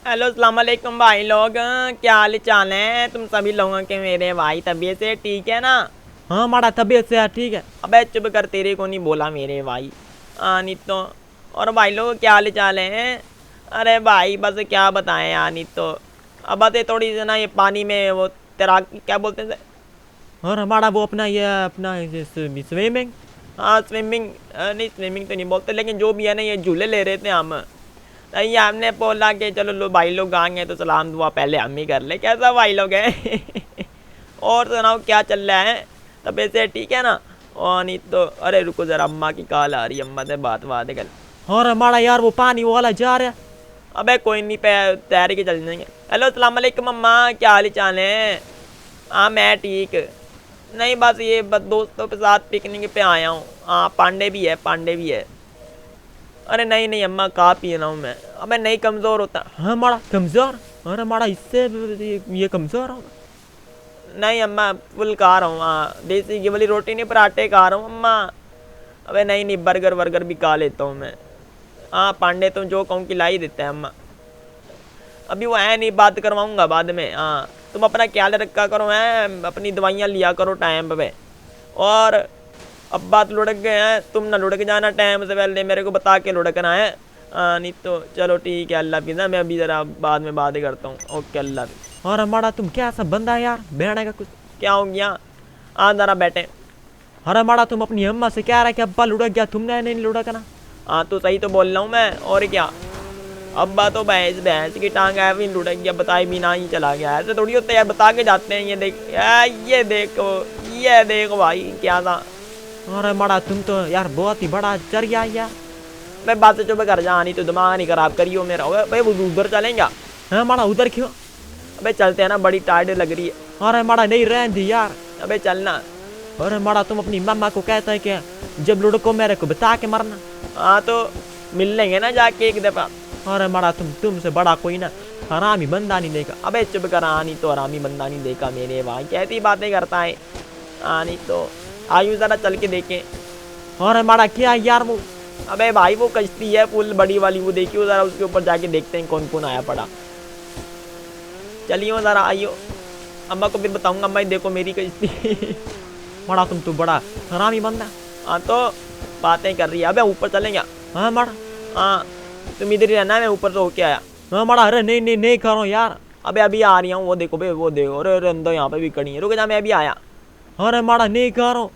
Hello अस्सलाम वालेकुम भाई लोग, क्या हाल चाल है तुम सभी लोगों के। मेरे भाई तबीयत से ठीक है ना? हाँ हमारा तबीयत से यार ठीक है। अबे चुप कर, तेरे को नहीं बोला मेरे भाई। नहीं तो। और भाई लोग क्या हाल चाल है? अरे भाई बस क्या बताएं यार, नहीं तो। अब बातें थोड़ी सी ना, ये पानी में वो तैराक क्या बोलते हैं? और हमारा वो अपना ये अपना स्विमिंग। हाँ स्विमिंग। नहीं स्विमिंग तो नहीं बोलते, लेकिन जो भी है ना, ये झूले ले रहे थे हम। नहीं हमने बोला कि चलो लो भाई लोग आएंगे तो सलाम दुआ पहले हम ही कर ले। कैसा भाई लोग है? और सुनाओ क्या चल रहा है? तबीयत से ठीक है ना? और नहीं तो। अरे रुको जरा, अम्मा की कॉल आ रही है, अम्मा से बात कर। और हमारा यार वो पानी वाला जा रहा है। अबे कोई नहीं, पे तैयारी के चल जाएंगे। हेलो अस्सलाम वालेकुम अम्मा, क्या हाल चाल है? हाँ मैं ठीक। नहीं बस ये बस दोस्तों के साथ पिकनिक पे आया हूँ। हाँ पांडे भी है, पांडे भी है। अरे नहीं नहीं अम्मा, कहा पी रहा हूँ मैं। अबे नहीं, कमज़ोर होता। हाँ हमारा कमजोर। और हमारा इससे ये कमजोर होगा। नहीं अम्मा, फुल खा रहा हूँ। हाँ देसी घी वाली रोटी नहीं, पराठे खा रहा हूँ अम्मा। अबे नहीं नहीं, बर्गर वर्गर भी खा लेता हूँ मैं। हाँ पांडे तुम जो कहूँ खिला ही देता है अम्मा। अभी वो है नहीं, बात करवाऊँगा बाद में। हाँ तुम अपना ख्याल रखा करो, हैं अपनी दवाइयाँ लिया करो टाइम पे। और अब बात लुढ़क गए हैं, तुम ना लुढ़क जाना, टाइम से पहले मेरे को बता के लुढ़कना है। नहीं तो चलो ठीक है, अल्लाह हाफिज़ ना, मैं अभी ज़रा बाद में बात करता हूँ। ओके अल्लाह हाफिज़। और हमारा तुम क्या सब बंदा है यार बैठने का कुछ। क्या हो गया? हाँ ज़रा बैठे। और हमारा तुम अपनी अम्मा से क्या रहा कि अब्बा लुढ़क गया, तुमने नहीं लुढ़कना। हाँ तो सही तो बोल रहा हूँ मैं, और क्या। अब्बा तो भैंस भैंस की टांग है, भी लुढ़क गया, बताए बिना ही चला गया। ऐसे थोड़ी होता है यार, बता के जाते हैं। ये देख ये देखो, ये देखो भाई क्या था। और हमारा तुम तो यार बहुत ही बड़ा चर गया यार। मैं बात से चुप कर जा, नहीं तो दिमाग नहीं खराब करियो मेरा। ओए भाई वो उधर चलेंगे। हाँ हमारा उधर क्यों। अबे चलते हैं ना, बड़ी टाइड लग रही है। और हमारा नहीं रहने दी यार। अबे चलना। और हमारा तुम अपनी मम्मा को कहता है कि जब लुढ़को मेरे को बता के मरना। हाँ तो मिल लेंगे ना जाके एक दफ़ा। और हमारा तुमसे बड़ा कोई ना हरामी बंदा नहीं देगा। अबे चुप कर, नहीं तो आरामी बंदा नहीं देखा मेरे भाई, कैसी बातें करता है। नहीं तो आयु ज़रा चल के देखें। और हमारा क्या यार वो। अबे भाई वो कश्ती है पुल बड़ी वाली, वो देखियो ज़रा, उसके ऊपर जाके देखते हैं कौन कौन आया पड़ा। चलियो ज़रा आइयो, अम्मा को भी बताऊंगा, अम्मा देखो मेरी कश्ती। बड़ा तुम तो बड़ा हरामी बंदा। हाँ तो बातें कर रही है। अबे ऊपर चलेंगे। हाँ बड़ा। हाँ तुम इधर ही रहना, मैं ऊपर से होके आया। हाँ बड़ा। अरे नहीं नहीं नहीं करो यार। अबे अभी आ रही हूँ, वो देखो बे, वो देखो। अरे अरे अंदर यहाँ पे भी खड़ी है, रुक जा मैं अभी आया। अरे बड़ा नहीं करो।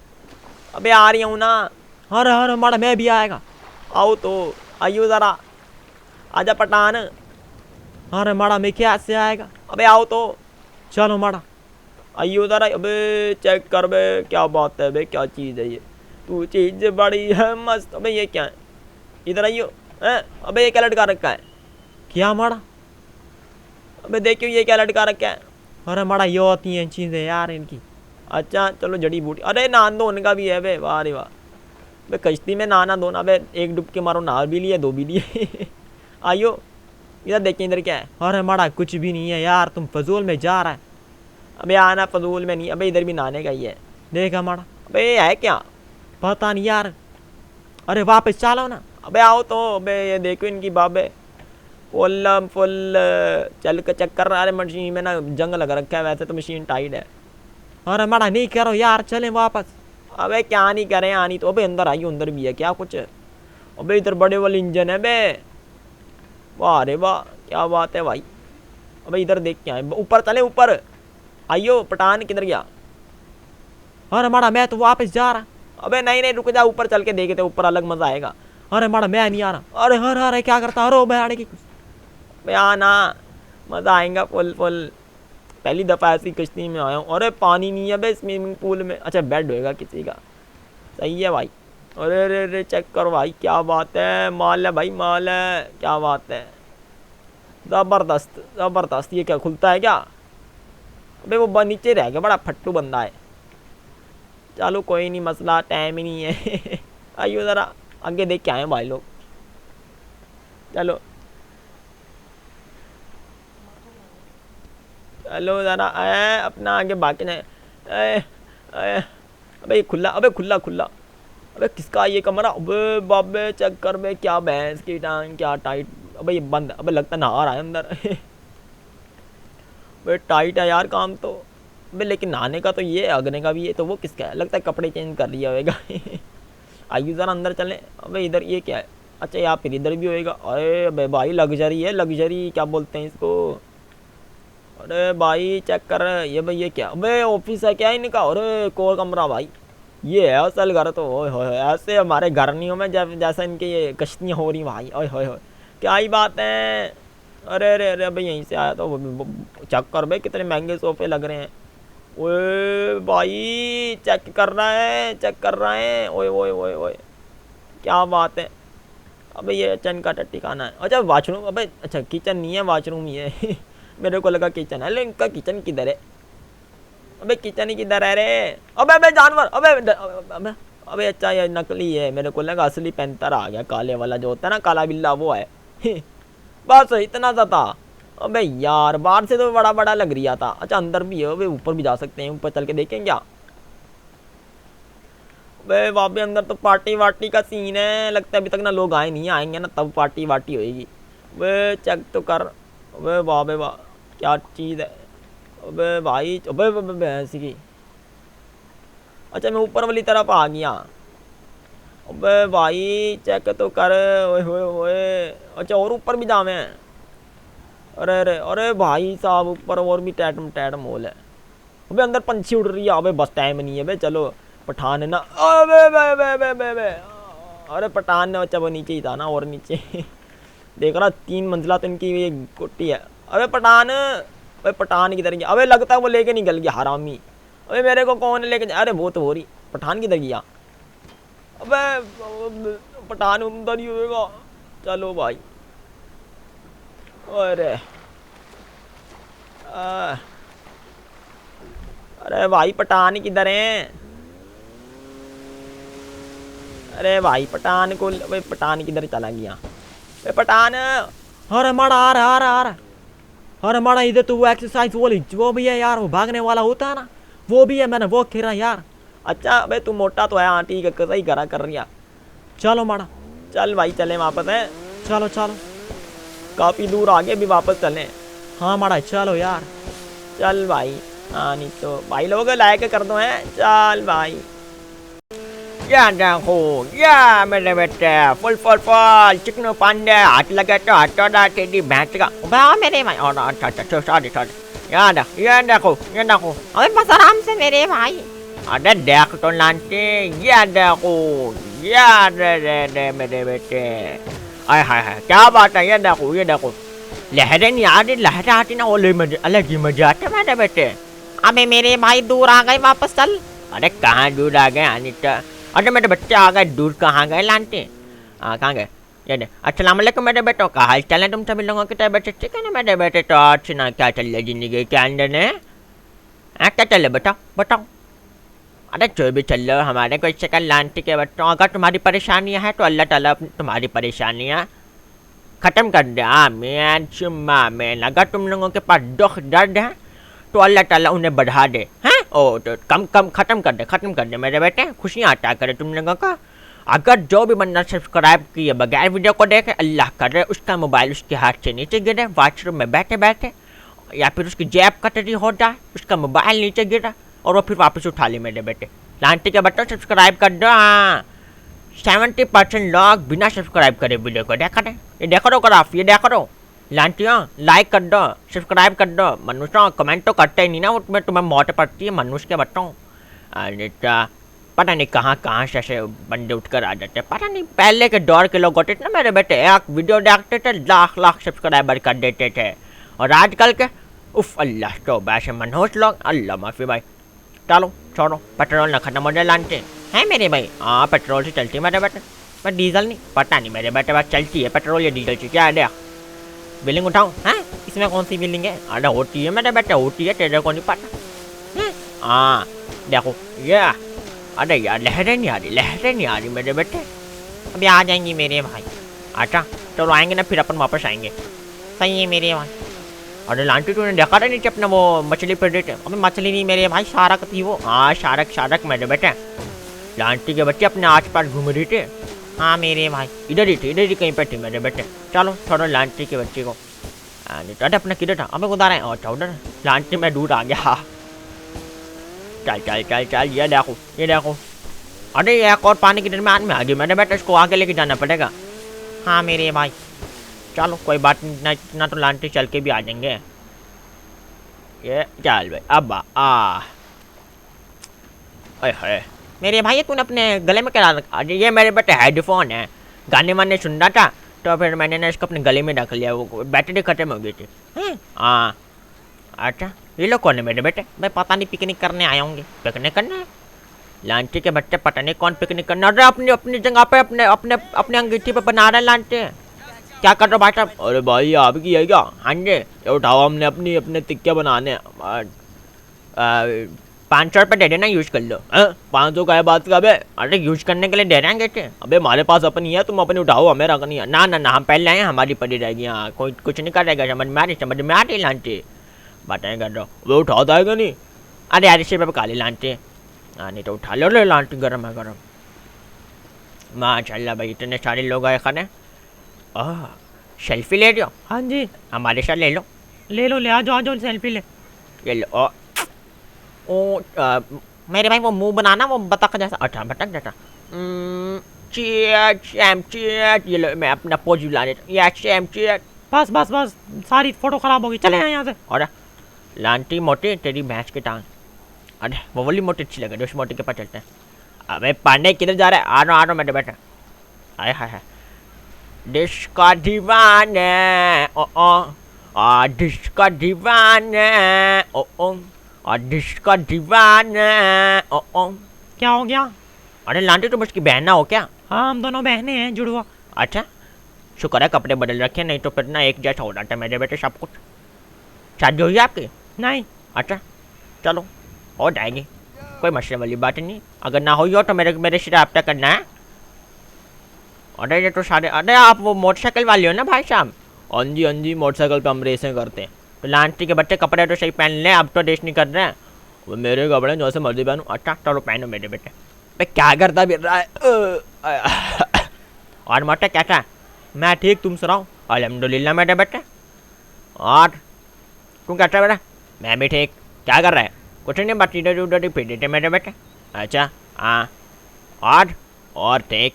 अबे आ रही हूँ ना। अरे अरे बड़ा मैं भी आएगा। आओ तो आइयो ज़रा, आजा पठान। अरे बड़ा मैं क्या से आएगा। अबे आओ तो चलो बड़ा। आइयो ज़रा। अबे चेक कर बे, क्या बात है बे, क्या चीज़ है ये? तू चीज़ बड़ी है मस्त। अबे ये क्या है? इधर आइयो। हैं अबे ये क्या लटका रखा है? क्या बड़ा। अबे देखियो ये क्या लटका रखा है। अरे बड़ा ये होती हैं चीजें यार इनकी। अच्छा चलो जड़ी बूटी। अरे नहान दो उनका भी है बे, वाह रे वाह। बे कश्ती में नहाना दो ना बे, एक डुबकी मारो, नहा भी लिए दो भी लिए। आइयो इधर देखिए, इधर क्या है? अरे बड़ा कुछ भी नहीं है यार, तुम फजूल में जा रहा है। अबे आना फजूल में नहीं, अबे इधर भी नहाने का ही है। देखा बड़ा। अबे ये है क्या? पता नहीं यार। अरे वापस चलो ना। अबे आओ तो। अबे ये देखो इनकी बाबे, फुल फुल चल के चक्कर रहा है मशीन में ना, जंग लग रखा है। वैसे तो मशीन टाइट है। अरे बड़ा नहीं करो यार, चले वापस। अबे क्या नहीं करें, आनी तो। अबे अंदर आइयो, अंदर भी है क्या कुछ? अबे इधर बड़े वाले इंजन है बे, वाह रे वाह, क्या बात है भाई। अबे इधर देख क्या है, ऊपर चले ऊपर। आइयो पठान किधर गया? अरे बड़ा मैं तो वापस जा रहा। अबे नहीं नहीं रुक जा, ऊपर चल के देखते, ऊपर अलग मजा आएगा। अरे बड़ा मैं नहीं आ रहा। अरे हर अरे क्या करता अरे बैठ की कुछ। अबे आना, मजा आएगा फुल फुल। पहली दफ़ा ऐसी कश्ती में आया हूँ। अरे पानी नहीं है बे स्विमिंग पूल में। अच्छा बेड होएगा किसी का, सही है भाई। अरे अरे अरे चेक करो भाई, क्या बात है, माल है भाई, माल है, क्या बात है। ज़बरदस्त ज़बरदस्त। ये क्या खुलता है क्या? अबे वो नीचे रह गया, बड़ा फट्टू बंदा है। चलो कोई नहीं, मसला टाइम ही नहीं है। आइयो ज़रा आगे देख के आए भाई लोग। चलो चलो ज़रा अपना आगे बाकी नहीं। अबे खुला, अबे खुला खुला। अबे किसका ये कमरा? अबे बाबे चेक कर बे, क्या भैंस की टांग, क्या टाइट। अबे ये बंद, अबे लगता नहा रहा है अंदर। बे टाइट है यार काम तो। अबे लेकिन नहाने का तो ये है, अगने का भी ये, तो वो किसका है? लगता है कपड़े चेंज कर लिया होगा। आइए ज़रा अंदर चलें। अबे इधर ये क्या है? अच्छा यहाँ फिर इधर भी होएगा। अरे अबे भाई लग्जरी है, लग्जरी क्या बोलते हैं इसको। अरे भाई चेक कर, ये भाई ये क्या? अबे ऑफिस है क्या इनका? अरे कोर कमरा भाई, ये है असल घर तो। ओए होए ऐसे हमारे घर नहीं हो में जैसा इनके ये कश्तियाँ हो रही भाई। ओए होए होए क्या ही बात है। अरे अरे अरे भाई यहीं से आया तो चेक कर भाई कितने महंगे सोफे लग रहे हैं। ओए भाई चेक कर रहा है, चेक कर रहा है। ओए ओए ओए ओए क्या बात है। अबे ये चन का ठिकाना है। अच्छा वाशरूम, अबे अच्छा किचन नहीं है वाशरूम ही है। मेरे को लगा किचन है, लेकिन इनका किचन किधर है? अबे किचन ही किधर है रे? अबे अबे जानवर, अबे अबे अबे अच्छा ये नकली है, मेरे को लगा असली पैंतर आ गया, काले वाला जो होता है ना, काला बिल्ला वो है। बस इतना सा था। अबे यार बाहर से तो बड़ा बड़ा लग रहा था। अच्छा अंदर भी है, अबे ऊपर भी जा सकते हैं, ऊपर चल के देखें क्या? अबे वहाँ पे अंदर तो पार्टी वार्टी का सीन है, लगता है अभी तक ना लोग आए नहीं, आएंगे ना तब पार्टी वार्टी होएगी। अबे चेक तो कर। अबे वाह बे वाह क्या चीज़ है। अबे भाई अबे भैंस की। अच्छा मैं ऊपर वाली तरफ आ गया। अबे भाई चेक तो कर। ओए होए होए अच्छा और ऊपर भी जावे हैं। अरे अरे अरे भाई साहब ऊपर और भी टैटम टैटम होल है। अबे अंदर पंछी उड़ रही है। अबे बस टाइम नहीं है बे, चलो पठान है ना। अबे बे बे बे बे बे अरे पठान ने, बच्चा वो नीचे ही था ना, और नीचे। देख रहा 3 मंजिला तो इनकी ये कोठी है। अबे पठान, अबे पठान किधर गया? अबे लगता है वो लेके निकल गया हरामी। अबे मेरे को कौन लेके जा? अरे वो तो हो रही, पठान किधर गया? अबे पठान अंदर ही होएगा। चलो भाई। अरे अरे भाई पठान किधर है? अरे भाई पठान को, भाई पठान किधर चला गया? अरे पठान। अरे माड़ा आ रहा आ रहा आ रहा। अरे माड़ा इधर तो वो एक्सरसाइज वो भी है यार, वो भागने वाला होता है ना, वो भी है, मैंने वो खेला यार। अच्छा अबे तू मोटा तो है, हाँ ठीक है, सही करा कर रही है। चलो माड़ा, चल भाई चले वापस है। चलो चलो, काफ़ी दूर आगे भी वापस चलें। हाँ माड़ा चलो यार। चल भाई। हाँ नहीं तो भाई लोग लाइक कर दो हैं। चल भाई। या देखो या मेरे बेटे फुल फुल फुल चिकनो पांडे हाथ लगे तो हाथ टेडी भैंस का। मेरे भाई, और अच्छा सॉरी सॉरी। याद ये देखो ये देखो। अबे बस आराम से मेरे भाई। अरे देख तो लांटे, ये देखो यार रे मेरे बेटे। आय हाय हाय क्या बात है। ये देखो लहरें नहीं आ रही, लहरें आती ना, वो अलग ही मजा आता मेरे बेटे। अबे मेरे भाई दूर आ गए, वापस चल। अरे कहाँ दूर आ गए अनिता? अरे मेरे बच्चे आ गए दूर, कहाँ गए लांटे? कहाँ गए? ये दे अस्सलाम वालेकुम मेरे बेटो, का हाल चाल है तुम सभी लोगों के? तबीयत ठीक है ना मेरे बेटे? तो अच्छी ना क्या चल रहा है जिंदगी के अंदर ने? क्या चल रहा बताओ बताओ। अरे जो भी चल रहा हमारे को इससे कल लांटी के बच्चों, अगर तुम्हारी परेशानियाँ हैं तो अल्लाह ताला तुम्हारी परेशानियाँ ख़त्म कर दे। आमीन सुम्मा आमीन। अगर तुम लोगों के पास दुख दर्द है तो अल्लाह ताला उन्हें बढ़ा दे, हैं? ओ तो कम ख़त्म कर दे मेरे बेटे, खुशियाँ अता करे तुम लोगों का। अगर जो भी बंदा सब्सक्राइब किए बगैर वीडियो को देखे, अल्लाह करे उसका मोबाइल उसके हाथ से नीचे गिरे वॉशरूम में बैठे बैठे, या फिर उसकी जेब कटरी हो जाए, उसका मोबाइल नीचे गिरा और वो फिर वापस उठा ले मेरे बेटे। लांटी के बच्चों सब्सक्राइब कर दो। हाँ 70% लोग बिना सब्सक्राइब करे वीडियो को देखा रहे। ये देखो रो कराफ, ये देखो रो लांटियों, लाइक कर दो, सब्सक्राइब कर दो। मनुष्यों कमेंट तो करते ही नहीं ना, उसमें तुम्हें मौत पड़ती है मनुष्य के बच्चों। अरे पता नहीं कहाँ से ऐसे बंदे उठकर आ जाते, पता नहीं। पहले के दौर के लोग होते थे ना मेरे बेटे, एक वीडियो देखते थे लाख सब्सक्राइबर कर देते थे। और आजकल के उफ अल्लाह तो वैसे मनोज लोग, अल्लाह माफी भाई। चलो छोड़ो, पेट्रोल ना खत्म हो जाए लांटे हैं मेरे भाई। हाँ पेट्रोल से चलती है मेरे बेटे, पर डीजल नहीं, पता नहीं मेरे बेटे बात चलती है पेट्रोल या डीजल से। क्या है बिलिंग उठाऊँ? हैं इसमें कौन सी बिलिंग है? अरे होती है मेरे बेटे, होती है, तेरे को नहीं पता। हाँ देखो ये, अरे यार लहरें नहीं आ रही मेरे बेटे। अभी आ जाएंगी मेरे भाई। अच्छा चलो आएंगे ना फिर अपन वापस आएंगे। सही है मेरे भाई। अरे लांटी तूने देखा था नीचे अपना वो मछली पड़ रही थी? अबे मछली नहीं मेरे भाई, शारक थी वो। हाँ शारक मेरे बेटे। लांटी के बच्चे अपने आस पास घूम रहे थे, हाँ मेरे भाई। इधर ही कहीं पे थी मेरे बेटे। चलो थोड़ा लांटी के बच्चे को। अरे अपना किधर था? अबे उधर है। अच्छा उधर लांटी में दूर आ गया। चल चल चल चल, ये देखो। अरे ये एक और पानी की दरमियान में आ गई मेरे बेटे, इसको आगे लेके जाना पड़ेगा। हाँ मेरे भाई। चलो कोई बात नहीं, इतना तो लांटी चल के भी आ जाएंगे। ये चल भाई अब आ। अरे मेरे भाई तूने अपने गले में क्या रखा? अरे ये मेरे बेटे हेडफोन है, गाने वाने सुन रहा था तो फिर मैंने ना इसको अपने गले में रख लिया, वो बैटरी खत्म हो गई थी। हाँ अच्छा, ये लोग कौन है मेरे बेटे? भाई पता नहीं, पिकनिक करने आए होंगे। पिकनिक करना है? लांटी के बच्चे पता नहीं कौन पिकनिक करना। अरे अपनी अपनी जगह पे अपने अपने अपने अंगीठी पे बना रहे लांटी। क्या कर रहे हो भाई साहब? अरे भाई आपकी है क्या? हाँ जी, ये उठाओ, हमने अपनी अपने तिक्के बनाने। 500 रुपये दे देना, यूज कर लो। 500 का है बात का? अबे अरे यूज करने के लिए दे रहे हैं। अबे हमारे पास अपनी है, तुम अपनी उठाओ, हमें रखनी है। ना ना ना, हम पहले आए, हमारी पड़ी रहेगी। हाँ कोई कुछ नहीं करेगा। समझ में आ रही लांटी? बातें कर रहा हूँ, वो उठा देगा नहीं। अरे यार इसी पे काली लांटी। हाँ नहीं तो उठा लो। लांटी गर्म है गर्म। माशाल्लाह भाई, इतने सारे लोग आए खाने। सेल्फी ले रहे हो? हाँ जी हमारे साथ ले लो। ले लो, ले आ जाओ सेल्फी ले। ये लो। ओ मेरे भाई वो मुंह बनाना, वो बतख जैसा। अच्छा बटक जैसा। चीयर्स। ये लो, मैं अपना पोज ला देता हूँ। ये चीयर्स। बस बस बस, सारी फोटो खराब होगी, चले यहाँ से। और लांटी मोटी तेरी भैंस की टांग। अरे वो वाली मोटी अच्छी लगे, उस मोटी के पास चलते हैं। अबे पांडे किधर जा रहा है? आ रहा मेरे बेटा। आए हाय डिश का दीवाना ओ ओ, डिश का दीवाना ओ ओ, डिश का दीवाना ओ ओ। क्या हो गया? अरे लांटी तुम उसकी बहन ना हो क्या? हाँ हम दोनों बहनें हैं, जुड़वा। अच्छा शुक्र है कपड़े बदल रखे, नहीं तो फिर ना एक जैसा हो जाता मेरे बेटे सब कुछ। शादी हुई आपकी? नहीं। अच्छा चलो हो जाएगी, कोई मसले वाली बात नहीं। अगर ना हुई हो तो मेरे से रब्ता करना है। अरे ये तो सारे, अरे आप वो मोटरसाइकिल वाले हो ना भाई साहब? हाँ जी मोटरसाइकिल पे हम रेसें करते हैं। तो लांटी के बच्चे कपड़े तो सही पहन लें, अब तो रेस नहीं कर रहे हैं। वो मेरे कपड़े जो से मर्जी पहनूँ। अच्छा चलो पहनो मेरे बेटे। भाई क्या करता फिर रहा है? और मोटा क्या क्या? मैं ठीक, तुम सुनाओ। अल्हम्दुलिल्लाह मेरे बेटे। और तुम कैसा बेटा? मैं भी ठीक। क्या कर रहा है? कुछ नहीं, बस इधर उधर ही फिर देते मेरे बेटे। अच्छा हाँ, और ठीक।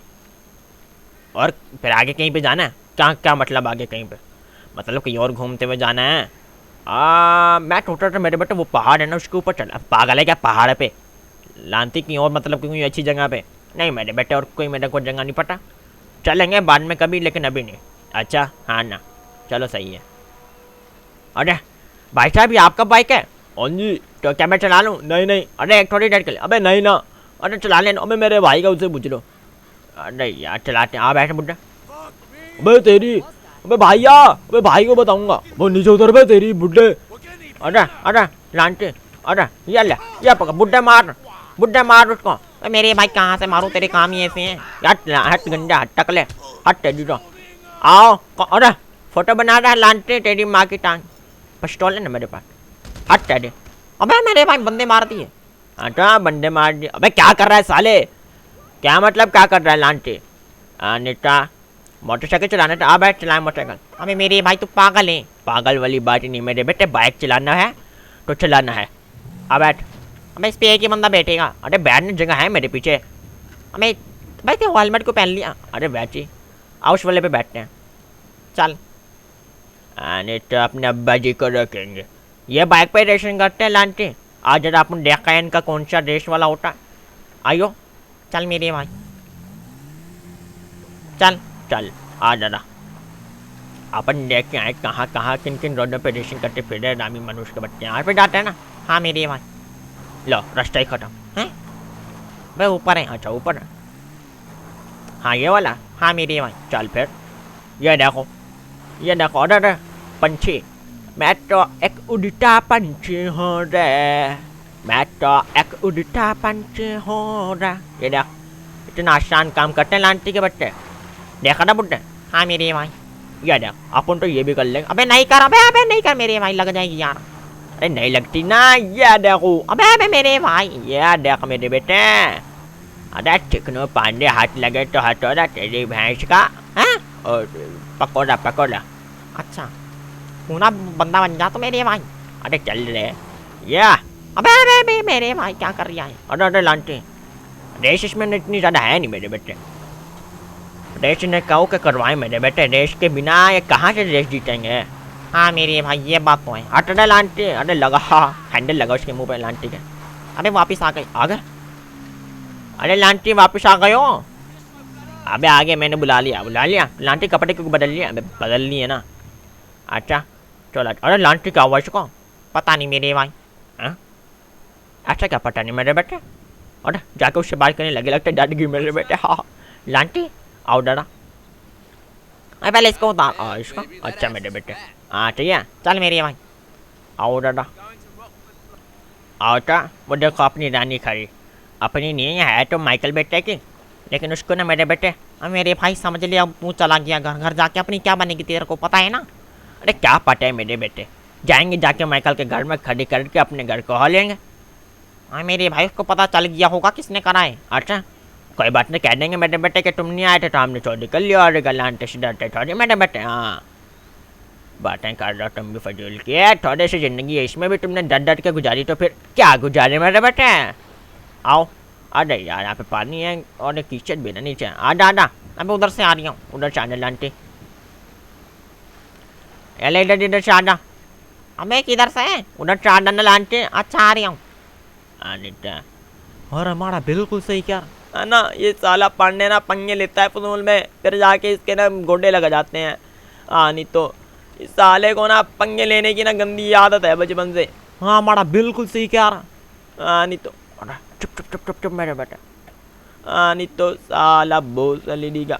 और फिर आगे कहीं पे जाना है? क्या मतलब आगे कहीं पे? मतलब कहीं और घूमते हुए जाना है? मैं सोच रहा था मेरे बेटे वो पहाड़ है ना, उसके ऊपर चला। पागल है क्या? पहाड़ पे लांती कहीं और, मतलब कोई अच्छी जगह पे नहीं मेरे बेटे, और कोई मेरे को जगह नहीं पता। चलेंगे बाद में कभी, लेकिन अभी नहीं। अच्छा हाँ ना, चलो सही है। अरे भाई साहब ये आपका बाइक है? हाँ जी। तो क्या मैं चला लूँ? नहीं। अरे एक थोड़ी देर के लिए। अबे नहीं ना। अरे चला लेना। अबे मेरे भाई का, उससे पूछ लो। अरे यार चलाते हैं। बैठे बुड्ढा। अबे तेरी, अबे भैया, अबे भाई को बताऊंगा। वो नीचे उतर बे तेरी बुड्ढे। अरे लांटी, अरे ये ले, ये पकड़। बुड्ढे मार उसको। मेरे भाई कहाँ से मारूं, तेरे काम ही ऐसे हैं। हट गंजा, हट टकले, हट तेरी तो। आओ। अरे फोटो बना रहा है लांटी, तेरी माँ की टांग। पिस्टॉल है ना मेरे पास, हट तेरी। अबे मेरे भाई बंदे मार दिए। अच्छा बंदे मार दिए? अबे क्या कर रहा है साले? क्या मतलब क्या कर रहा है लांटी? नेता मोटरसाइकिल चलाना था, बैठ चलाए मोटरसाइकिल। अबे मेरे भाई तू पागल है। पागल वाली बात ही नहीं मेरे बेटे, बाइक चलाना है तो चलाना है। बैठ। अबे इस पे एक ही बंदा बैठेगा। अरे बैठने जगह है मेरे पीछे। अबे भाई तू हेलमेट को पहन लिया। अरे बैठी, आओ उस वाले पे बैठते हैं। चल। नहीं तो अपने अब्बा जी को रखेंगे। ये बाइक पे रेसिंग करते हैं लांटी। आज जरा अपन देखा है इनका कौन सा रेस वाला होता है। आइयो। चल मेरे भाई चल आ जरा। अपन देख के आए कहाँ किन रोडों पे रेसिंग करते फिर रहे रामी मनुष्य के बच्चे। यहाँ पे जाते हैं ना? हाँ मेरे भाई। लो रास्ता ही खत्म हैं? भाई ऊपर है। अच्छा ऊपर है। हाँ ये वाला। हाँ मेरे भाई। चल फिर। ये देखो अरे पंछी। मैं तो एक उड़ता पंछी हूँ रे, मैं तो एक उड़ता पंछी हूँ रे। ये देख, इतना आसान काम करते हैं लांटी के बच्चे। देखा ना बुड्ढे? हाँ मेरे भाई। ये देख, अपन तो ये भी कर लेंगे। अबे नहीं कर, अबे नहीं कर मेरे भाई, लग जाएगी यार। अरे नहीं लगती ना। ये देखो। अबे मेरे भाई। ये देख मेरे बेटे। अरे चिकनो पांडे हाथ लगे तो हथौड़ा तेरी भैंस का है और पकौड़ा पकौड़ा। अच्छा पूरा बंदा बन जा तो मेरे भाई। अरे चल रहे या अबे अबे अबे मेरे भाई क्या कर रहा है। अरे अरे लांटी रेस इसमें इतनी ज़्यादा है नहीं मेरे बेटे। रेस ने कहो के करवाए मेरे बेटे, रेस के बिना ये कहाँ से रेस जीतेंगे। हाँ मेरे भाई ये बात तो है। अरे लांटी अरे लगा हैंडल लगा उसके मुंह पे लांटी के। अरे वापिस आ गए। अरे लांटी वापस आ गए हो। अबे आगे मैंने बुला लिया लांटी कपड़े क्यों बदल लिया। अबे बदल लिए ना। अच्छा चलो। अरे लांटी क्या हुआ इसको। पता नहीं मेरे भाई। अच्छा क्या पता नहीं मेरे बेटे। अरे जाके उससे बात करने लगे, लगता है डर गई मेरे बेटे। हाँ लांटी आओ डरा। अरे पहले इसको उतार इसको। अच्छा मेरे बेटे हाँ चाहिए चल मेरे भाई आओ डरा। आओ था वो देखो अपनी रानी खड़ी। अपनी नहीं है तो माइकल बेटे की, लेकिन उसको ना मेरे बेटे मेरे भाई समझ लिया तू चला गया घर जाके अपनी क्या बनेगी तेरे को पता है ना। अरे क्या पता है मेरे बेटे, जाएंगे जाके माइकल के घर में खड़ी करके अपने घर को हो लेंगे। हाँ मेरे भाई उसको पता चल गया होगा किसने करा है। अच्छा कोई बात नहीं कह देंगे मेरे बेटे कि तुम नहीं आए थे तो हमने चोरी कर लिया और गलांटे से डरते थोड़ी मेरे बेटे। हाँ बातें कर रहा तुम भी फजूल की है, थोड़ी सी ज़िंदगी है इसमें भी तुमने डर के गुजारी तो फिर क्या गुजारे मेरे बेटे। आओ अरे यार यहाँ पे पानी है और कीचड़ भी ना नीचे। आजा अबे उधर से आ रही हूँ, उधर से आने लांटी। अरे इधर से आजा। अबे किधर से उधर से आना लांटी। अच्छा आ रही हूँ। और हमारा बिल्कुल सही क्या है ना। ये साला पांडे ना पंगे लेता है फजूल में, फिर जाके इसके ना गोडे लग जाते हैं। नहीं तो इस साले को ना पंगे लेने की ना गंदी आदत है बचपन से। हाँ हमारा बिल्कुल सही क्या नहीं तो चुप मेरे बेटे। नहीं तो साला भोसड़ी का।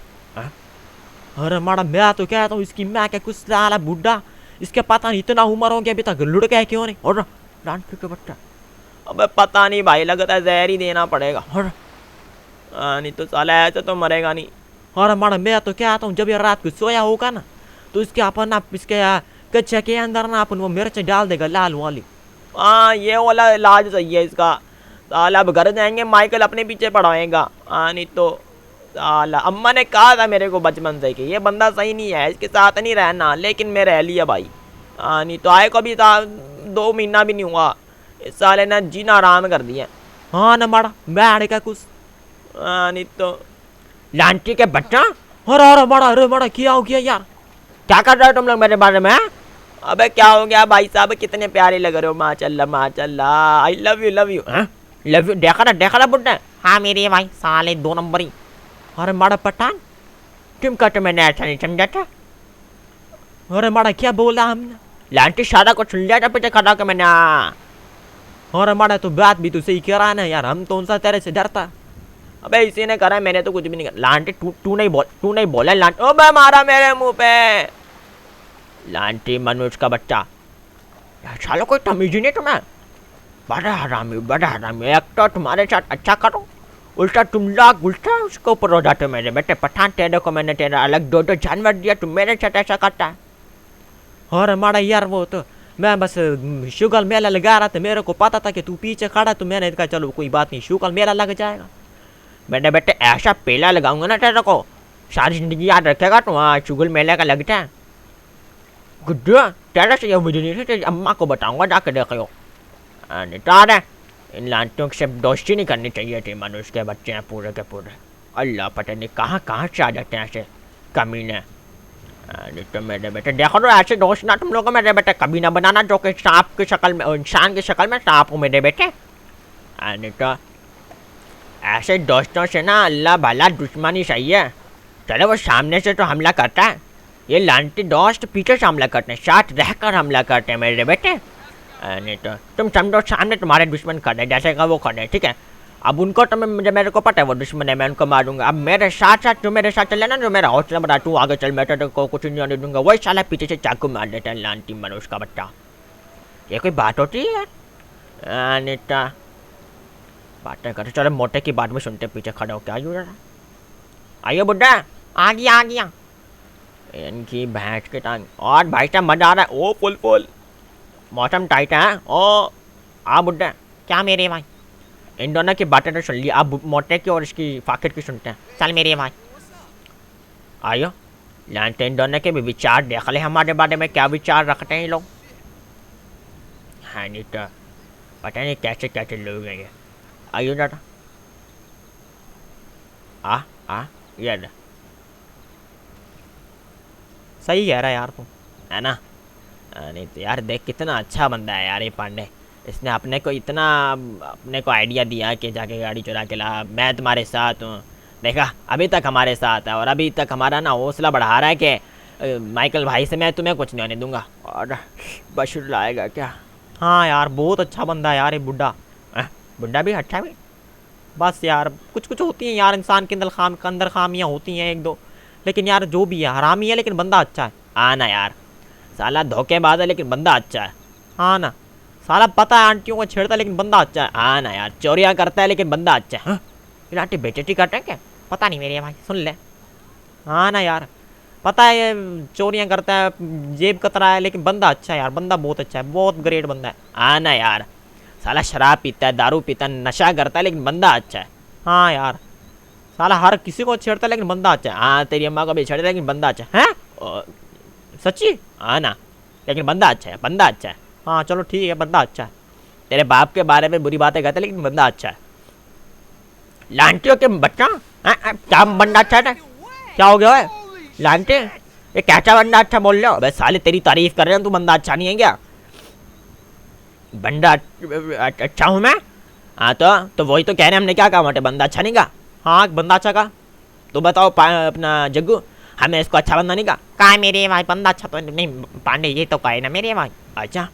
अरे हमारा मैं तो कहता हूँ इसकी मैं क्या कुछ साला बुढ़ा, इसके पता नहीं इतना उम्र हो गया अभी तक लुढ़का है क्यों नहीं। और लांटी के बच्चा अबे पता नहीं भाई, लगता है जहर ही देना पड़ेगा। और नहीं तो साला ऐसे तो मरेगा नहीं। और हमारा मैं तो कहता हूँ जब ये रात को सोया होगा ना तो इसके अपन ना इसके कच्चे के अंदर ना अपन वो मिर्च डाल देगा लाल वाली। हाँ ये वाला इलाज सही है इसका। साला अब घर जाएंगे माइकल अपने पीछे पड़ाएगा। नहीं तो साला अम्मा ने कहा था मेरे को बचपन से कि ये बंदा सही नहीं है, इसके साथ नहीं रहना, लेकिन मैं रह लिया भाई। नहीं तो आए को भी 2 महीना भी नहीं हुआ, इस साले ने जीना आराम कर दिया। हाँ ना माड़ा मैं का कुछ नहीं तो लांटी के बच्चा। अरे माड़ा क्या हो गया यार, क्या कर रहे हो तुम लोग मेरे बारे में। अबे क्या हो गया भाई साहब, कितने प्यारे लग रहे हो। माशाल्लाह I love you. Love you देखा ना बुड्ढा। हाँ मेरे भाई साले 2 नंबरी। अरे माड़ा पठान तुम कहते मैंने ऐसा नहीं समझा था। अरे माड़ा क्या बोला हमने। लांटी सारा को सुन लिया था पीछे खड़ा के मैंने। और हमारा तो बात भी तो सही कह रहा है ना यार, हम तो उनसा तेरे से डरता। अबे इसी ने करा है, मैंने तो कुछ भी नहीं करा। लांटी तू नहीं बोला लांटी। ओ बे मारा मेरे मुंह पे। लांटी मनोज का बच्चा यार सालों कोई तमीज ही नहीं तुम्हें। बड़ा हरामी। एक तो तुम्हारे साथ अच्छा करो उल्टा तुम लोग उल्टा उसके ऊपर हो जाते हो मेरे बेटे। पठान तेरे को मैंने तेरा अलग 2 जानवर दिया, तुम मेरे साथ ऐसा करता है। और हमारा यार वो तो मैं बस शुगल मेला लगा रहा था, मेरे को पता था कि तू पीछे खड़ा, तो मैंने कहा चलो कोई बात नहीं शुगल मेला लग जाएगा। मेरे बेटे ऐसा पेला लगाऊंगा ना तेरे को सारी जिंदगी याद रखेगा तू। हाँ शुगल मेले का लगता है गुड्डू। तेरे से ये मुझे नहीं, तेरी अम्मा को बताऊंगा जाके देखो। नहीं इन लांटियों से दोस्ती नहीं करनी चाहिए थी। मनुष्य के बच्चे हैं पूरे के पूरे। अल्लाह पता नहीं कहाँ से आ जाते हैं ऐसे कमीने। नहीं तो मेरे बेटे देखो तो ऐसे दोस्त ना तुम लोग को मेरे बेटे कभी ना बनाना जो कि सांप की शक्ल में इंसान की शक्ल में सांप हो मेरे बेटे। नहीं तो ऐसे दोस्तों से ना अल्लाह भला दुश्मनी सही है। चलो वो सामने से तो हमला करता है, ये लांटी दोस्त पीछे से हमला करते हैं, साथ रहकर हमला करते हैं मेरे बेटे। नहीं तो तुम समझो सामने तुम्हारे दुश्मन खड़े जैसे का वो खड़े, ठीक है। अब उनको तो मुझे मेरे को पता है वो दुश्मन है, मैं उनको मारूंगा। अब मेरे साथ जो मेरे साथ चले ना, जो मेरा हौसला बढ़ा, तू आगे चल, मैं तो को कुछ नहीं आने दूंगा। वही साला पीछे से चाकू मार देता है लांटी मनोज का बच्चा। ये कोई बात होती है? नहीं तो बातें करते चलो मोटे की बात में सुनते पीछे खड़ा हो क्या जुड़ा। आइए बुड्ढा। आ गया। इनकी भैंस के टांग। और भाई साहब मजा आ रहा है। ओ फुल मौसम टाइट है। ओ आ बुड्ढा। क्या मेरे भाई? इन दोनों की बातें तो सुन ली, आप मोटे की और इसकी फाकिर की सुनते हैं। चल मेरे भाई आयो, जानते इन दोनों के भी विचार देख ले हमारे बारे में क्या विचार रखते हैं ये लोग। हाँ नहीं तो पता नहीं कैसे कैसे लोग हैं ये। आइयो दादा आ ये ले। सही कह रहा है यार तू। है ना। नहीं तो यार देख कितना अच्छा बंदा है यार ये पांडे। इसने अपने को आइडिया दिया कि जाके गाड़ी चुरा के ला, मैं तुम्हारे साथ हूँ। देखा अभी तक हमारे साथ है और अभी तक हमारा ना हौसला बढ़ा रहा है कि माइकल भाई से मैं तुम्हें कुछ नहीं होने दूंगा। और बशीर लाएगा क्या? हाँ यार बहुत अच्छा बंदा है यार ये बुड्ढा। बुड्ढा भी अच्छा भी। बस यार कुछ कुछ होती हैं यार, इंसान के अंदर खामियाँ होती हैं एक दो, लेकिन यार जो भी है हरामी है लेकिन बंदा अच्छा है। हाँ ना यार, साला धोखेबाज है लेकिन बंदा अच्छा है। हाँ ना, साला पता है आंटियों को छेड़ता है लेकिन बंदा अच्छा है। हाँ ना यार, चोरियाँ करता है लेकिन बंदा अच्छा है। ये आंटी बेइज्जती करते हैं क्या? पता नहीं मेरे भाई, सुन ले। हाँ ना यार, पता है ये चोरियाँ करता है, जेब कतरा है, लेकिन बंदा अच्छा है यार, बंदा बहुत अच्छा है, बहुत ग्रेट बंदा है। हाँ ना यार, साला शराब पीता है, दारू पीता है, नशा करता है लेकिन बंदा अच्छा है। हाँ यार, साला हर किसी को छेड़ता है लेकिन बंदा अच्छा है। हाँ तेरी अम्मा को भी छेड़ता है लेकिन बंदा अच्छा है। सच्ची? हाँ ना, लेकिन बंदा अच्छा है, बंदा अच्छा है। हाँ चलो ठीक है, बंदा अच्छा है। तेरे बाप के बारे में बुरी बातें कहता है लेकिन बंदा अच्छा है। लांटियों के बच्चा क्या बंदा अच्छा है? क्या हो गया है? लांटे ये कैसा बंदा अच्छा बोल रहे हो? बस साले तेरी तारीफ कर रहे हैं, तू बंदा अच्छा नहीं है क्या? बंदा अच्छा हूँ मैं? हाँ तो वही तो कह रहे हैं, हमने क्या कहा मोटे, बंदा अच्छा नहीं कहा? हाँ बंदा अच्छा का। तो बताओ अपना जग्गू, हमें इसको अच्छा बंदा नहीं कहा मेरे भाई? बंदा अच्छा तो नहीं पांडे, ये तो कहे ना मेरे भाई। अच्छा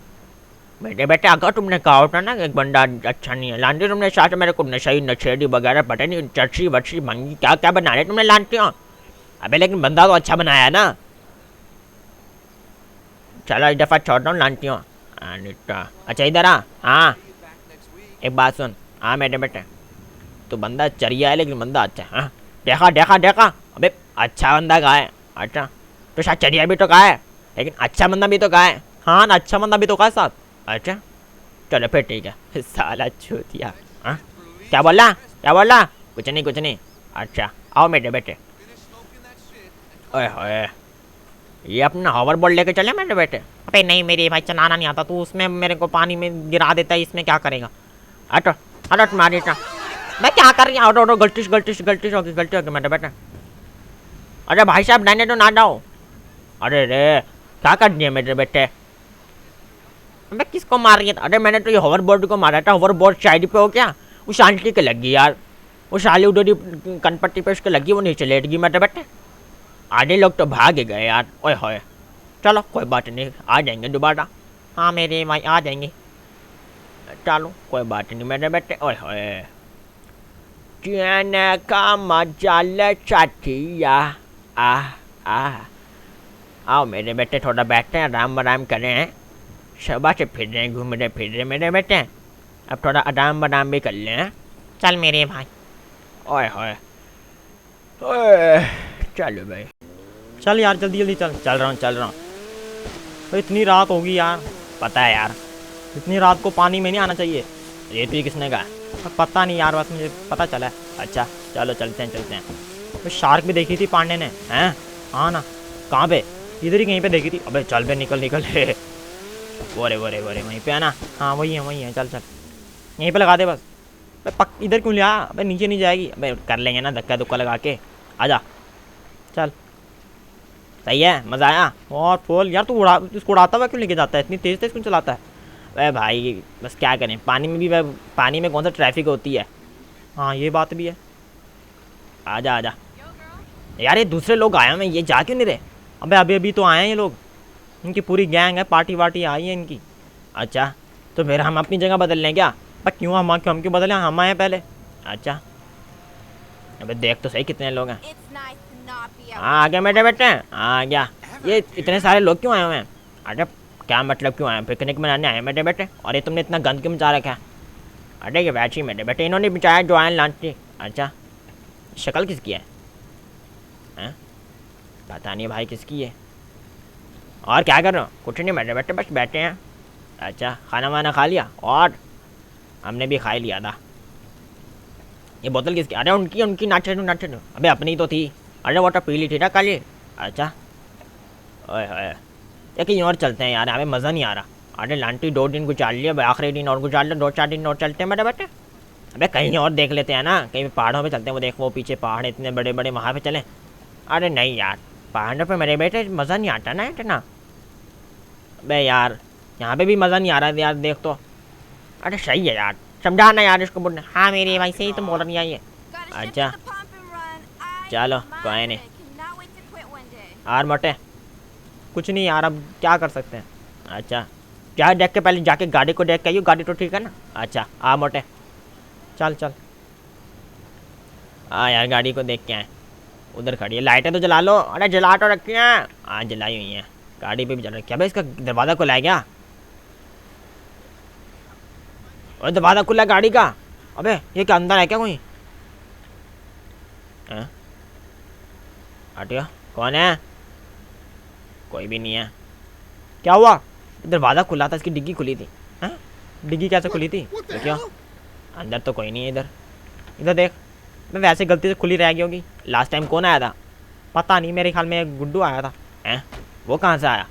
बेटे बेटे, अगर तुमने कहा होता ना कि एक बंदा अच्छा नहीं है, लांटी तुमने साथ मेरे को नशेड़ी नशेड़ी वगैरह पता नहीं चर्ची वर्ची मंगी क्या क्या बना रहे तुमने लांटी हो। अबे लेकिन बंदा तो अच्छा बनाया है ना। चलो इस दफ़ा छोड़ता हूँ लांटी हो। अच्छा इधर हाँ एक बात सुन। हाँ मेरे बेटे, तो बंदा चरिया है लेकिन बंदा अच्छा है। हाँ देखा देखा देखा, अबे अच्छा बंदा कहा है? अच्छा तो शायद चरिया भी तो कहा है, लेकिन अच्छा बंदा भी तो कहा है। हाँ ना, अच्छा बंदा भी तो का साथ। अच्छा चलो फिर ठीक है। साला चूतिया। हाँ क्या बोला? कुछ नहीं। अच्छा आओ मेरे बेटे। ओए होए, ये अपना हॉवर बोर्ड लेके चले मेरे बेटे? अबे नहीं मेरे भाई, चलाना नहीं आता, तू उसमें मेरे को पानी में गिरा देता है, इसमें क्या करेगा? हटो हटो तुम्हारी तो मैं क्या कर रही हूँ? ऑटो गलती होगी मेरे बेटे। अरे भाई साहब डाने तो ना जाओ। अरे रे क्या कर दिया मेरे बेटे? मैं किसको मार रही है? अरे मैंने तो ये हॉवर बोर्ड को मारा था। हॉवर बोर्ड साइड पे हो क्या? वो शांति के लगी यार, वो साली उधर कनपट्टी पे उसके लगी, वो नीचे लेट गई मेरे बेटे। आधे लोग तो भाग गए यार। ओए होए, चलो कोई बात नहीं, आ जाएंगे दोबारा। हाँ मेरे भाई आ जाएंगे। चलो कोई बात नहीं मेरे बेटे। ओए होए, जीने का मजा ले साथिया। आओ मेरे बेटे, थोड़ा बैठते हैं, आराम करें हैं। सुबह से फिर रहे घूम रहे फिर रहे मेरे बेटे, अब थोड़ा आराम भी कर लें। चल मेरे भाई। ओए होए, चलो भाई, चल यार जल्दी चल। चल रहा हूँ। तो इतनी रात होगी यार। पता है यार, इतनी रात को पानी में नहीं आना चाहिए। ये तो किसने कहा? पता नहीं यार, बस मुझे पता चला है। अच्छा चलो चलते हैं। तो शार्क भी देखी थी पांडे ने। हैं? हाँ ना। कहाँ पे? इधर ही कहीं पे देखी थी। अबे चल बे, निकल बोरे वहीं पे है ना? हाँ वही है, चल यहीं पे लगा दे बस। इधर क्यों लिया? अबे नीचे नहीं जाएगी। अबे कर लेंगे ना धक्का दुक्का लगा के, आजा। चल सही है, मज़ा आया? और फुल यार, तू उसको उड़ाता हुआ क्यों लेके जाता है? इतनी तेज़ तेज़ क्यों चलाता है? अरे भाई बस क्या करें, पानी में कौन सा ट्रैफिक होती है। हाँ ये बात भी है। आजा यार, ये दूसरे लोग आए हैं, ये जा क्यों नहीं रहे? अबे अभी तो आए हैं ये लोग, इनकी पूरी गैंग है, पार्टी वार्टी आई है इनकी। अच्छा तो फिर हम अपनी जगह बदल लें क्या? पर क्यों हम क्यों बदलें? हम आए पहले। अच्छा अबे देख तो सही कितने लोग हैं। हाँ आ गया मेरे बेटे, आ गया। ये इतने सारे लोग क्यों आए हुए हैं? अरे क्या मतलब क्यों आए हैं? पिकनिक मनाने आए मेरे बेटे। और ये तुमने इतना गंद क्यों मचा रखा है? अरे ये वैसे ही मेरे बेटे, इन्होंने बिचाया जो आए लॉन्च थी। अच्छा शक्ल किसकी है? हैं? पता नहीं भाई किसकी है। और क्या कर रहे हो? कुछ नहीं मेरे बेटे, बस बैठे हैं। अच्छा खाना वाना खा लिया? और हमने भी खा लिया था। ये बोतल किसकी? अरे उनकी उनकी नाचे दो। अबे अपनी तो थी। अरे वो तो पी ली थी ना कल ही। अच्छा ओए होए, ये कहीं और चलते हैं यार, हमें मज़ा नहीं आ रहा। अरे लांटी 2 दिन गुजार लिए, अब आखिरी दिन और गुजार लो, 2-4 दिन और चलते हैं मेरे बेटे। अबे कहीं और देख लेते हैं ना, कहीं पहाड़ों पे चलते हैं। वो देख वो पीछे पहाड़ इतने बड़े बड़े, वहाँ पे चलें। अरे नहीं यार, पहाड़ों पे मेरे बेटे मज़ा नहीं आता ना इतना। अबे यार यहाँ पे भी मज़ा नहीं आ रहा है यार, देख तो। अरे सही है यार, समझाना यार इसको बोलना। हाँ मेरी भाई सही तो बोल रही है ये। अच्छा चलो कोई नहीं यार मोटे, कुछ नहीं यार, अब क्या कर सकते हैं। अच्छा क्या देख के, पहले जाके गाड़ी को देख के आइयो, गाड़ी तो ठीक है ना। अच्छा आ मोटे, चल चल हाँ यार गाड़ी को देख के आए। उधर खड़ी है, लाइटें तो जला लो। अरे जला तो रखी हैं, हाँ जलाई हुई हैं, गाड़ी पे भी जल रखी है। भाई इसका दरवाज़ा खुला है क्या? और दरवाज़ा खुला है गाड़ी का। अबे ये क्या अंदर है क्या कोई? हटियो, कौन है? कोई भी नहीं है। क्या हुआ? दरवाज़ा खुला था, इसकी डिग्गी खुली थी। हैं? डिग्गी कैसे खुली थी? देखियो अंदर तो कोई नहीं है। इधर इधर देख, मैं वैसे गलती से खुली रह गई होगी। लास्ट टाइम कौन आया था? पता नहीं, मेरे ख्याल में गुड्डू आया था। हैं? वो कहाँ से आया?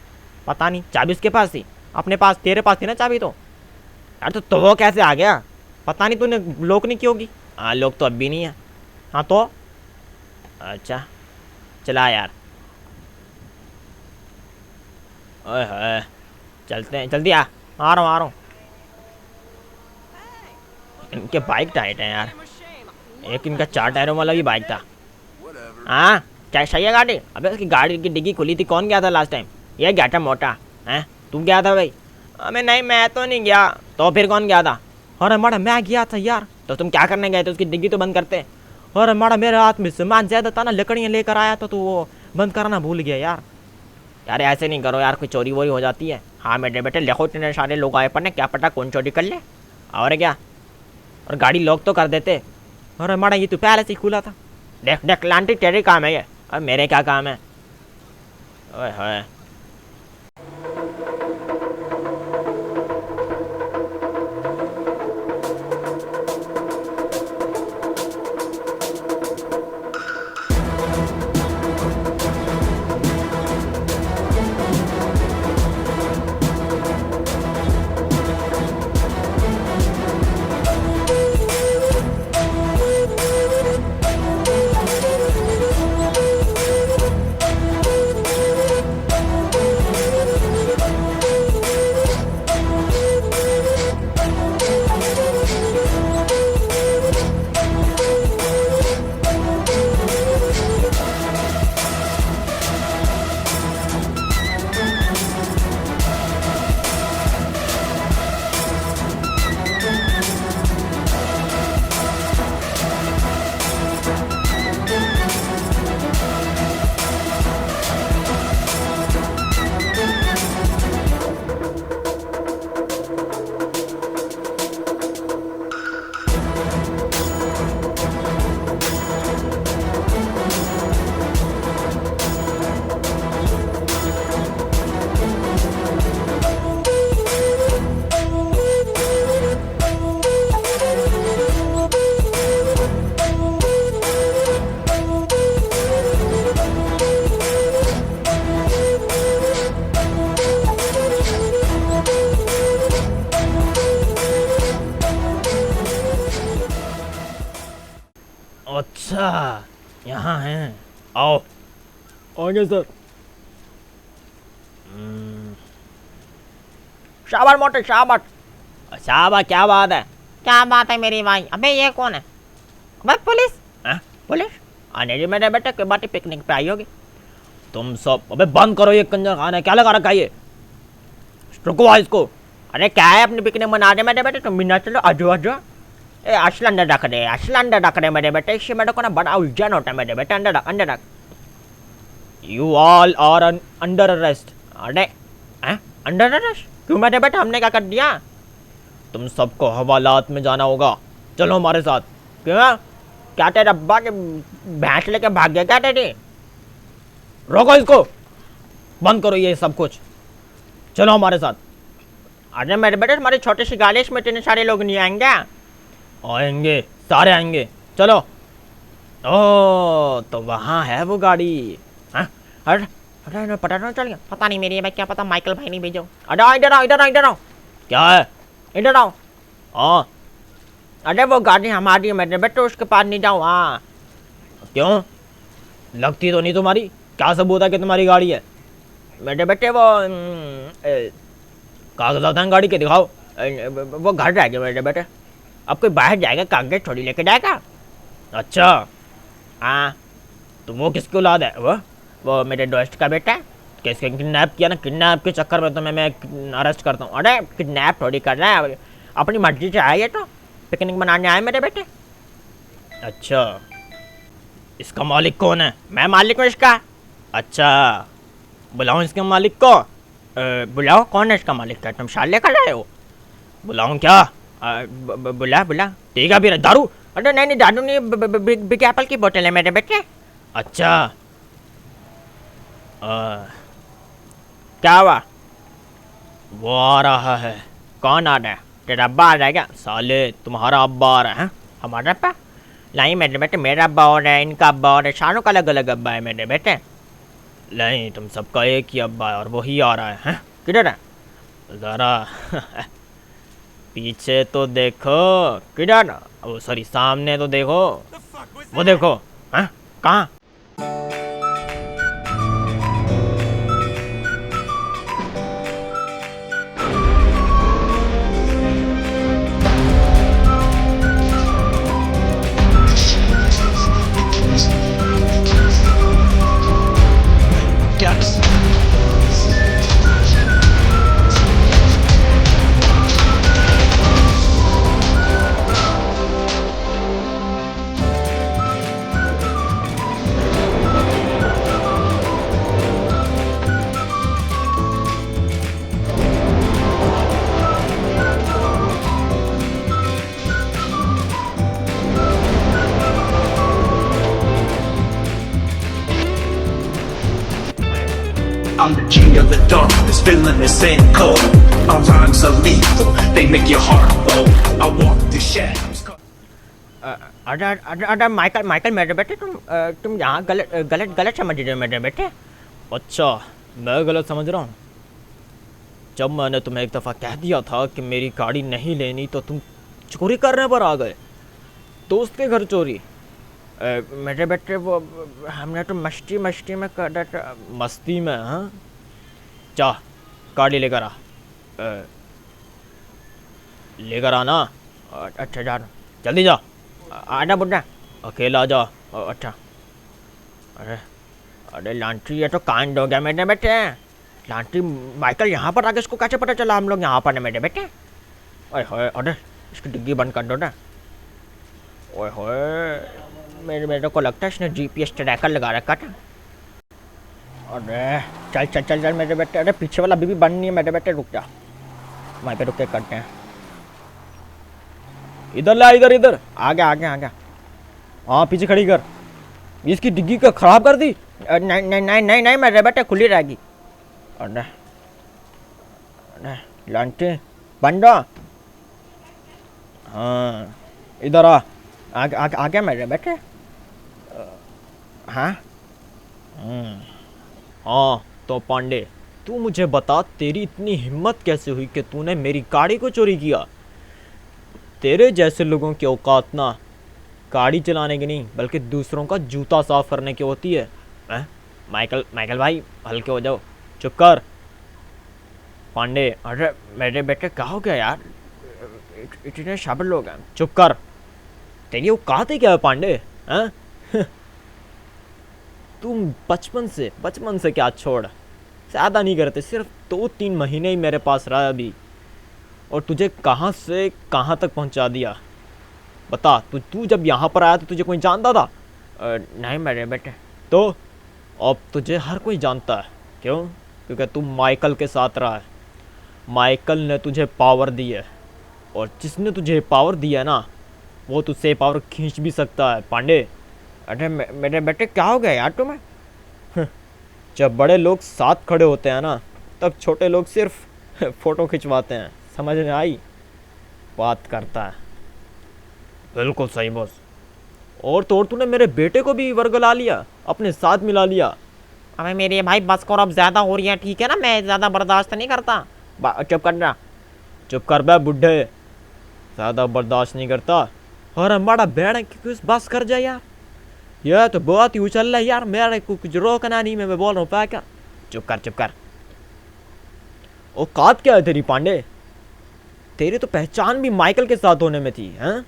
पता नहीं, चाबी उसके पास थी। अपने पास, तेरे पास थी ना चाबी तो। यार तो वो कैसे आ गया? पता नहीं, तूने लॉक नहीं की होगी। हाँ लॉक तो अब भी नहीं है। हाँ तो अच्छा चला यार। ओए होए, चलते हैं, जल्दी आ रहा हूँ। इनके बाइक टाइट है यार, एक इनका 4 टायरों वाला भी बाइक था। हाँ क्या सही है गाड़ी? अबे उसकी गाड़ी की डिग्गी खुली थी। कौन गया था लास्ट टाइम? ये गया था मोटा। हैं तू गया था भाई? अबे नहीं मैं तो नहीं गया। तो फिर कौन गया था? अरे माड़ा मैं गया था यार। तो तुम क्या करने गए थे? उसकी डिग्गी तो बंद करते। अरे माड़ा मेरे हाथ में सामान ज़्यादा था ना, लकड़ियाँ लेकर आया था, तो वो बंद करना भूल गया यार। यार ऐसे नहीं करो यार, कोई चोरी वोरी हो जाती है। हाँ मेरे बेटे देखो इतने सारे लोग आए पड़े, क्या पता कौन चोरी कर ले। और क्या, और गाड़ी लॉक तो कर देते। अरे माड़ा ये तो पहले से ही खुला था। देख देख लांटी, तेरे काम है ये, और मेरे क्या काम है? ओए होए, अच्छा यहाँ हैं, आओ। आगे सर। शाबाश मोटे शाबाश। शाबाश, क्या बात है? क्या बात है मेरी भाई? अबे ये कौन है? अबे पुलिस? हाँ पुलिस? आने जी मेरे बेटे, कोई बात पिकनिक पे आई होगी। तुम सब अबे बंद करो ये कंजर खाना है, क्या लगा रखा है ये? रुकवा इसको। अरे क्या है, अपनी पिकनिक मना दे मेरे बेटे, तुम भी ना चलो, आजो आजो। ए असल अंदर रख दे, असल अंदर रख दे मेरे बेटे, इससे मेरे को ना बड़ा उलझन होता है मेरे बेटे। अंदर रख, अंदर रख। You all are under arrest. अरे अंडर अरेस्ट क्यों मेरे बेटे? हमने क्या कर दिया? तुम सबको हवालात में जाना होगा, चलो हमारे साथ। क्यों? क्या तेरे अब्बा के भैंस लेके भाग गया क्या तेरी? रोको इसको, बंद करो ये सब कुछ, चलो हमारे साथ। अरे मेरे बेटे, तुम्हारी छोटी सी गाड़ी, इसमें इतने सारे लोग नहीं आएंगे? आएंगे, सारे आएंगे, चलो। ओ तो वहाँ है वो गाड़ी। हाँ अरे अरे पता नहीं चल गया, पता नहीं मेरी भाई, क्या पता माइकल भाई नहीं भेजो। अरे आओ, इधर आओ इधर आओ इधर आओ, क्या है? इधर आओ। हाँ अरे वो गाड़ी हमारी है मेरे बेटे, उसके पास नहीं जाओ। हाँ क्यों? लगती तो नहीं तुम्हारी। क्या सबूत है कि तुम्हारी गाड़ी है? मेरे बेटे वो कागजात हैं गाड़ी के, दिखाओ। वो घर जाएगा मेरे बेटे। अब कोई बाहर जाएगा कागज थोड़ी लेके जाएगा। अच्छा हाँ तो वो किसकी औलाद है? वो मेरे दोस्त का बेटा है। किसके किडनैप किया ना? किडनैप के चक्कर में तुम्हें मैं अरेस्ट करता हूँ। अरे किडनैप थोड़ी कर रहा है, अपनी मर्जी से आए तो पिकनिक मनाने आए मेरे बेटे। अच्छा इसका मालिक कौन है? मैं मालिक हूँ इसका। अच्छा बुलाऊं इसके मालिक को? बुलाओ, कौन है इसका मालिक? का तुम शाल लेकर आए हो? बुलाऊं क्या? बुला बुला। ठीक है फिर दारू। अरे नहीं नहीं दारू नहीं, बिग एप्पल की बोतल है मेरे बेटे। अच्छा क्या हुआ? वो आ रहा है। कौन आ रहा है? तेरा अब्बा आ रहा है क्या? साले तुम्हारा अब्बा आ रहा है? हमारा अब्बा? नहीं मेरे बेटे, मेरा अब्बा और है, इनका अब्बा और है, सारों का अलग अलग अब्बा है मेरे बेटे। नहीं तुम सबका एक ही अब्बा है और वही आ रहा है। किधर है? जरा पीछे तो देखो। किधर? ओ सॉरी सामने तो देखो। वो देखो। हाँ कहाँ? I'm the king of the darkness, villainous and cold. My rhymes are lethal, they make your heart blow. I walk the shadows. अरे माइकल माइकल मेरे बेटे, तुम यहाँ गलत गलत गलत समझ रहे हो मेरे बेटे। अच्छा मैं गलत समझ रहा हूँ? जब मैंने तुम्हें एक दफ़ा कह दिया था कि मेरी गाड़ी नहीं लेनी तो तुम चोरी करने पर आ गए। दोस्त के घर चोरी? मेरे बेटे वो हमने तो मस्ती मस्ती में कर था। मस्ती में? हाँ जा गाड़ी लेकर आ। लेकर आना। अच्छा जा रहा हूँ। जल्दी जा। आना बुढ़ा। अकेला जा। अच्छा अरे अरे लांटी, ये तो कांड हो गया मेरे बेटे। लांटी माइकल यहाँ पर आके इसको कैसे पता चला हम लोग यहाँ पर है मेरे बेटे? ओए होए, अरे इसकी डिग्गी बंद कर दो ना। ओए होए, मेरे को लगता है इसने GPS ट्रैकर लगा रखा था। अरे चल चल चल चल मेरे बेटे। अरे पीछे वाला अभी भी बंद नहीं है मेरे बेटे, रुक जा, वहीं पे रुक के करते हैं। इधर ला, इधर इधर। आ गया आ गया आ गया। हाँ पीछे खड़ी कर। इसकी डिग्गी का खराब कर दी। नहीं नहीं नहीं नहीं नहीं मेरे बेटे, खुली रहेगी। अरे अरे लांटी बंद हो। हाँ इधर आ। आ गया मेरे बेटे। हाँ हाँ तो पांडे तू मुझे बता, तेरी इतनी हिम्मत कैसे हुई कि तूने मेरी गाड़ी को चोरी किया? तेरे जैसे लोगों की औकात ना गाड़ी चलाने की नहीं बल्कि दूसरों का जूता साफ करने की होती है। माइकल माइकल भाई हल्के हो जाओ। चुप कर पांडे। अरे मेरे बेटे क्या हो गया यार, इतने शाबिर लोग हैं। चुप कर। तेरी औकात ही क्या है पांडे? हैं? तुम बचपन से क्या छोड़, ज़्यादा नहीं करते, सिर्फ 2-3 महीने ही मेरे पास रहा अभी और तुझे कहाँ से कहाँ तक पहुँचा दिया। बता तू जब यहाँ पर आया तो तुझे कोई जानता था? नहीं मेरे बेटे। तो अब तुझे हर कोई जानता है। क्यों? क्योंकि तू माइकल के साथ रहा है। माइकल ने तुझे पावर दी है और जिसने तुझे पावर दिया ना वो तुझसे पावर खींच भी सकता है पांडे। अरे मेरे बेटे क्या हो गया यार तुम्हें? जब बड़े लोग साथ खड़े होते हैं ना तब छोटे लोग सिर्फ फ़ोटो खिंचवाते हैं। समझ में आई? बात करता है। बिल्कुल सही बॉस। और तो और तूने मेरे बेटे को भी वर्गला लिया, अपने साथ मिला लिया। अबे मेरे भाई बस करो, अब ज्यादा हो रही है, ठीक है ना, मैं ज्यादा बर्दाश्त नहीं करता। चुप करना। चुप कर बे बुढ़े, ज़्यादा बर्दाश्त नहीं करता। और हमारा बैठ कुछ बस कर जाए यार, यह तो बहुत ही उछल रहा है यार, मेरे को कुछ रोकना नहीं, मैं बोल रहा हूँ क्या। चुप कर चुप कर। औकात क्या है तेरी पांडे, तेरी तो पहचान भी माइकल के साथ होने में थी हैं।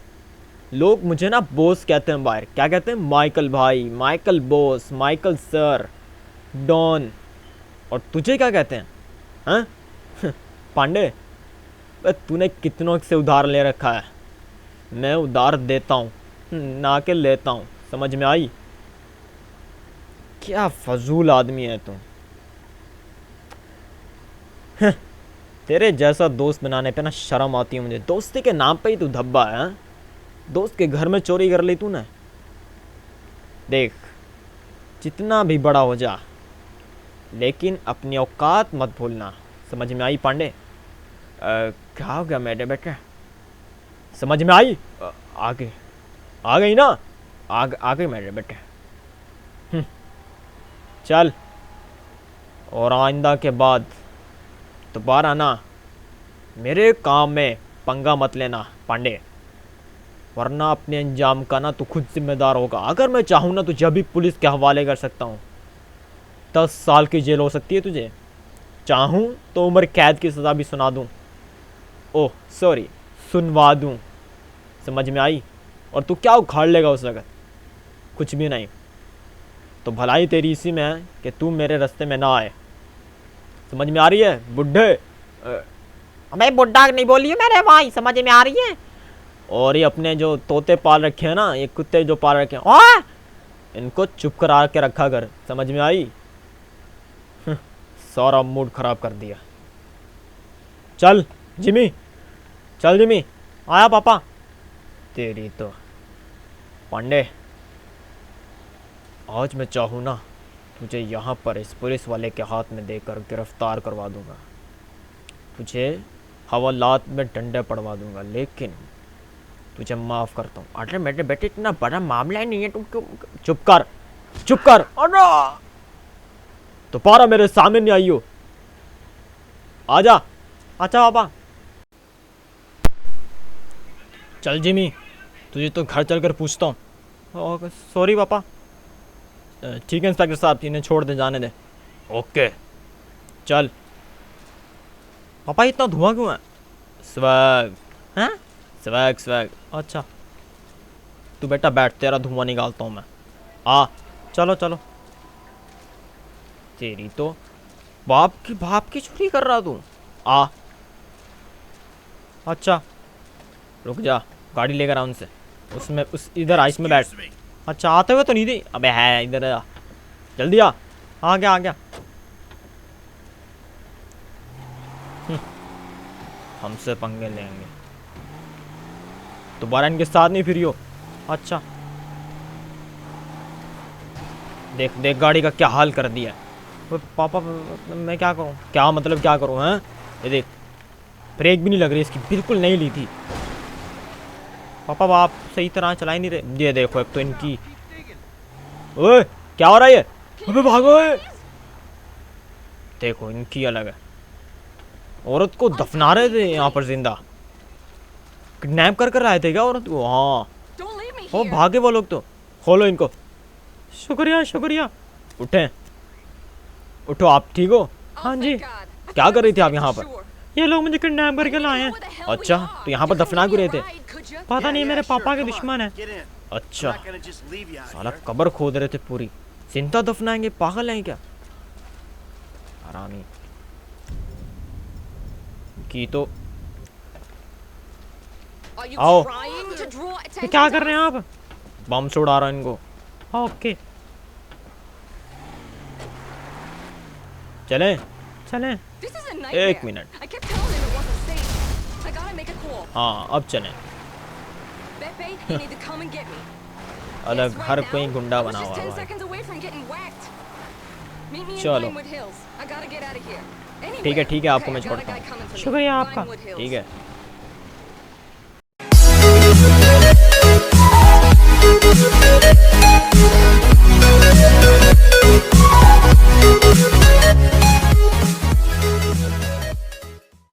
लोग मुझे ना बॉस कहते हैं बाहर, क्या कहते हैं, माइकल भाई, Michael boss, Michael sir, don. और तुझे क्या कहते हैं हैं? पांडे तूने कितनों से उधार ले रखा है, मैं उधार देता हूँ ना के लेता हूँ, समझ में आई। क्या फजूल आदमी है तू। तेरे जैसा दोस्त बनाने पे ना शर्म आती है मुझे, दोस्ती के नाम पे ही तू धब्बा है। दोस्त के घर में चोरी कर ली तूने। देख जितना भी बड़ा हो जा, लेकिन अपनी औकात मत भूलना, समझ में आई पांडे। क्या हो गया मेरे बेटे, समझ में आई। आगे आ गई ना, आ गई मेरे बेटे। चल, और आइंदा के बाद दोबारा ना मेरे काम में पंगा मत लेना पांडे, वरना अपने अंजाम का ना तू खुद जिम्मेदार होगा। अगर मैं चाहूँ ना तुझे अभी पुलिस के हवाले कर सकता हूँ, 10 साल की जेल हो सकती है तुझे, चाहूँ तो उम्र कैद की सज़ा भी सुना दूँ, ओह सॉरी सुनवा दूँ, समझ में आई। और तू क्या उखाड़ लेगा उस वक्त, कुछ भी नहीं। तो भलाई तेरी इसी में है कि तू मेरे रास्ते में ना आए, समझ में आ रही है बुढ़े। अबे बुड्ढा नहीं बोलिए मेरे भाई, समझ में आ रही है। और ये अपने जो तोते पाल रखे हैं ना, ये कुत्ते जो पाल रखे हैं, इनको चुप करा के रखा कर, समझ में आई। सारा मूड खराब कर दिया। चल जिमी, चल जिमी। आया पापा। तेरी तो पांडे, आज मैं चाहूँ ना तुझे यहाँ पर इस पुलिस वाले के हाथ में देकर गिरफ्तार करवा दूंगा, तुझे हवालात में डंडे पड़वा दूंगा, लेकिन तुझे माफ़ करता हूँ। अरे मेरे बेटे इतना बड़ा मामला ही नहीं है, तुम क्यों। चुप कर, चुप कर। दोबारा मेरे सामने नहीं आई हो, आजा। अच्छा पापा। चल जिमी, तुझे तो घर चलकर पूछता हूँ। सॉरी पापा। ठीक है इंस्पेक्टर साहब, इन्हें छोड़ दे, जाने दे। ओके चल। पापा इतना धुआं क्यों है? स्वैग हैं? Swag swag. अच्छा तू बेटा बैठ, तेरा धुआं निकालता हूँ मैं। आ चलो चलो। तेरी तो बाप की चोरी कर रहा तू। आ अच्छा रुक जा, गाड़ी लेकर आ उनसे, उसमें उस इधर आ, इसमें बैठ। अच्छा आते हुए तो नहीं दी। अबे है इधर आ, जल्दी आ। आ गया आ गया। हमसे पंगे लेंगे, दोबारा इनके साथ नहीं फिरियो। अच्छा देख देख गाड़ी का क्या हाल कर दिया। पापा मैं क्या करूं? क्या मतलब क्या करूं हैं? ये देख ब्रेक भी नहीं लग रही इसकी, बिल्कुल नहीं ली थी। पापा आप सही तरह चला ही नहीं रहे। ये देखो एक तो इनकी, ओए क्या हो रहा है ये? अबे भागो। देखो इनकी अलग है, औरत को दफना रहे थे यहाँ पर जिंदा, किडनैप कर आए थे क्या औरत को? हाँ ओ भागे वो लोग तो। खोलो इनको। शुक्रिया शुक्रिया। उठे, उठो। आप ठीक हो? हाँ जी। क्या कर रही थी आप यहाँ पर? ये लोग मुझे किडनैप करके लाए हैं। अच्छा तो यहाँ पर दफना क्यों रहे थे? पता नहीं, मेरे पापा के दुश्मन है। अच्छा साला कब्र खोद रहे थे पूरी, जिंदा दफनाएंगे, पागल हैं क्या? हरामी की तो। आओ। ये क्या कर रहे हैं आप? बम से उड़ा रहा है इनको। ओके चलें? चलें। एक मिनट। हाँ अब चलें। अलग हर कोई गुंडा बना हुआ है। चलो ठीक है आपको मैं छोड़ता हूँ। शुक्रिया आपका। ठीक है।